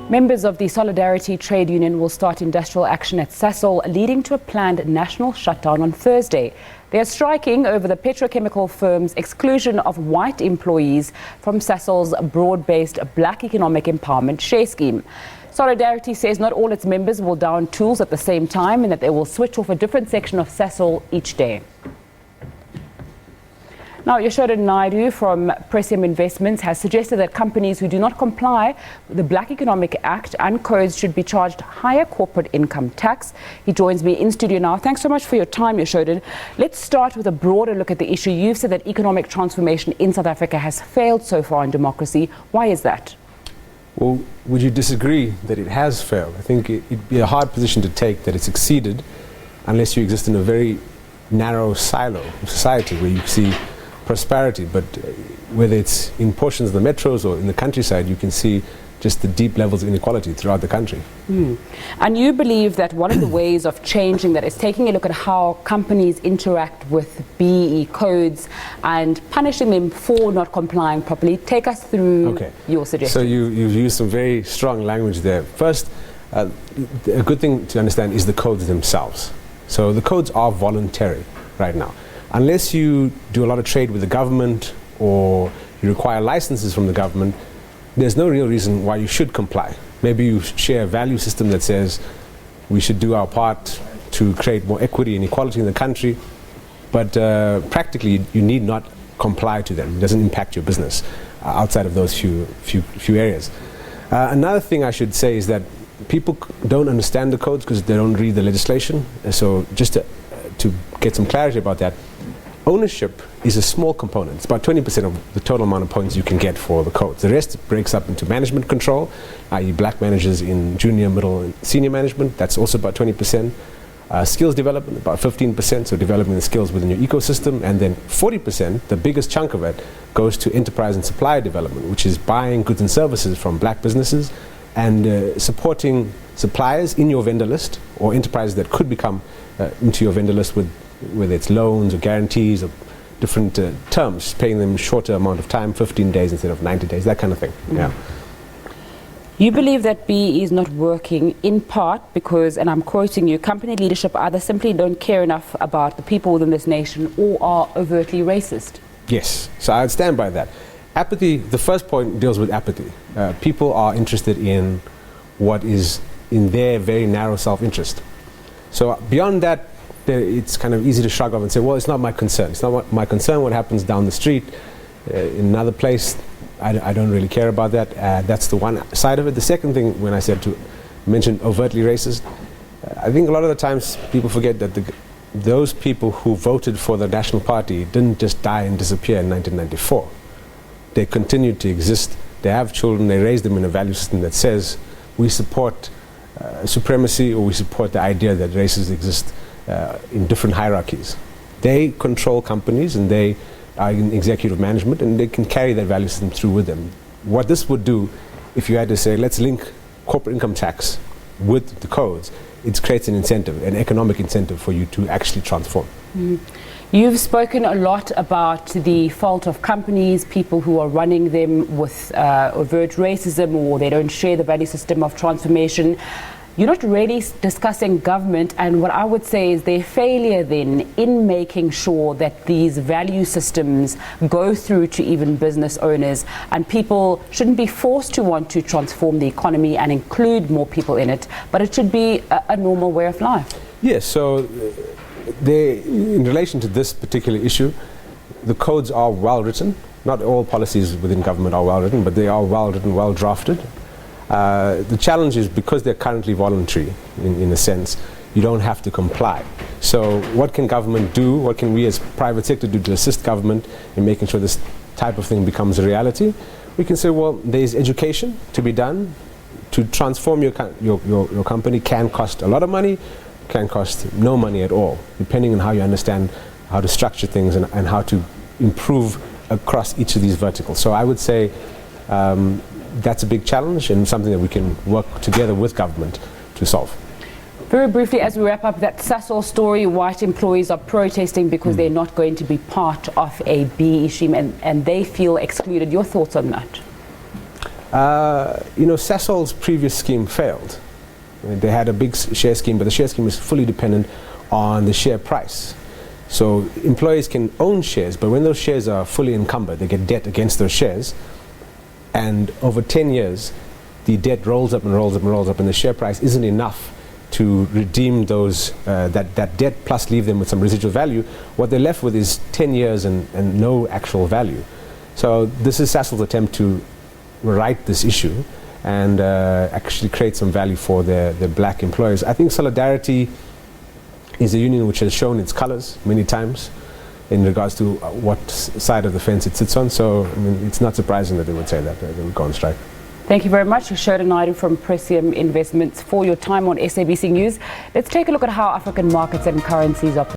Members of the Solidarity Trade Union will start industrial action at Sasol, leading to a planned national shutdown on Thursday. They are striking over the petrochemical firm's exclusion of white employees from Sasol's broad-based Black Economic Empowerment share scheme. Solidarity says not all its members will down tools at the same time and that they will switch off a different section of Sasol each day. Now, Yashodan Naidoo from Presium Investments has suggested that companies who do not comply with the Black Economic Act and codes should be charged higher corporate income tax. He joins me in studio now. Thanks so much for your time, Yashodan. Let's start with a broader look at the issue. You've said that economic transformation in South Africa has failed so far in democracy. Why is that? Well, would you disagree that it has failed? I think it'd be a hard position to take that it's succeeded unless you exist in a very narrow silo of society where you see prosperity, but whether it's in portions of the metros or in the countryside, you can see just the deep levels of inequality throughout the country. And you believe that one of the ways of changing that is taking a look at how companies interact with BEE codes and punishing them for not complying properly. Take us through your suggestion. So you've used some very strong language there. First, a good thing to understand is the codes themselves. So the codes are voluntary right now. Unless you do a lot of trade with the government or you require licenses from the government, there's no real reason why you should comply. Maybe you share a value system that says we should do our part to create more equity and equality in the country, but practically you need not comply to them. It doesn't impact your business outside of those few areas. Another thing I should say is that people don't understand the codes because they don't read the legislation. So just to get some clarity about that, ownership is a small component. It's about 20% of the total amount of points you can get for the codes. The rest breaks up into management control, i.e. black managers in junior, middle, and senior management. That's also about 20%. Skills development, about 15%, so developing the skills within your ecosystem. And then 40%, the biggest chunk of it, goes to enterprise and supplier development, which is buying goods and services from black businesses and supporting suppliers in your vendor list or enterprises that could become into your vendor list with whether it's loans or guarantees or different terms, paying them shorter amount of time, 15 days instead of 90 days, that kind of thing. Yeah. You believe that BEE is not working in part because, and I'm quoting you, company leadership either simply don't care enough about the people within this nation or are overtly racist. Yes, so I would stand by that. Apathy, the first point deals with apathy. People are interested in what is in their very narrow self-interest. So beyond that, it's kind of easy to shrug off and say, well, it's not my concern. It's not my concern what happens down the street. In another place, I don't really care about that. That's the one side of it. The second thing, when I said to mention overtly racist, I think a lot of the times people forget that those people who voted for the National Party didn't just die and disappear in 1994. They continued to exist. They have children. They raise them in a value system that says we support supremacy, or we support the idea that races exist in different hierarchies. They control companies and they are in executive management and they can carry that value system through with them. What this would do, if you had to say, let's link corporate income tax with the codes, it creates an incentive, an economic incentive for you to actually transform. You've spoken a lot about the fault of companies, people who are running them with overt racism or they don't share the value system of transformation. You're not really discussing government and what I would say is their failure then in making sure that these value systems go through to even business owners, and people shouldn't be forced to want to transform the economy and include more people in it, but it should be a normal way of life. Yes, so in relation to this particular issue, the codes are well written. Not all policies within government are well written, but they are well written, well drafted. The challenge is because they're currently voluntary, in a sense, you don't have to comply. So what can government do? What can we as private sector do to assist government in making sure this type of thing becomes a reality? We can say, well, there's education to be done. To transform your company can cost a lot of money, can cost no money at all, depending on how you understand how to structure things and how to improve across each of these verticals. So I would say that's a big challenge and something that we can work together with government to solve. Very briefly, as we wrap up that Sasol story, white employees are protesting because they're not going to be part of a BEE scheme and they feel excluded. Your thoughts on that? Sasol's previous scheme failed. They had a big share scheme, but the share scheme is fully dependent on the share price. So employees can own shares, but when those shares are fully encumbered, they get debt against those shares. And over 10 years, the debt rolls up and rolls up and rolls up, and the share price isn't enough to redeem those that debt plus leave them with some residual value. What they're left with is 10 years and no actual value. So this is Sasol's attempt to right this issue and actually create some value for the black employers. I think Solidarity is a union which has shown its colors many times in regards to what side of the fence it sits on. So I mean, it's not surprising that they would say that they would go on strike. Thank you very much, Yashodan Naidoo from Presium Investments, for your time on SABC News. Let's take a look at how African markets and currencies are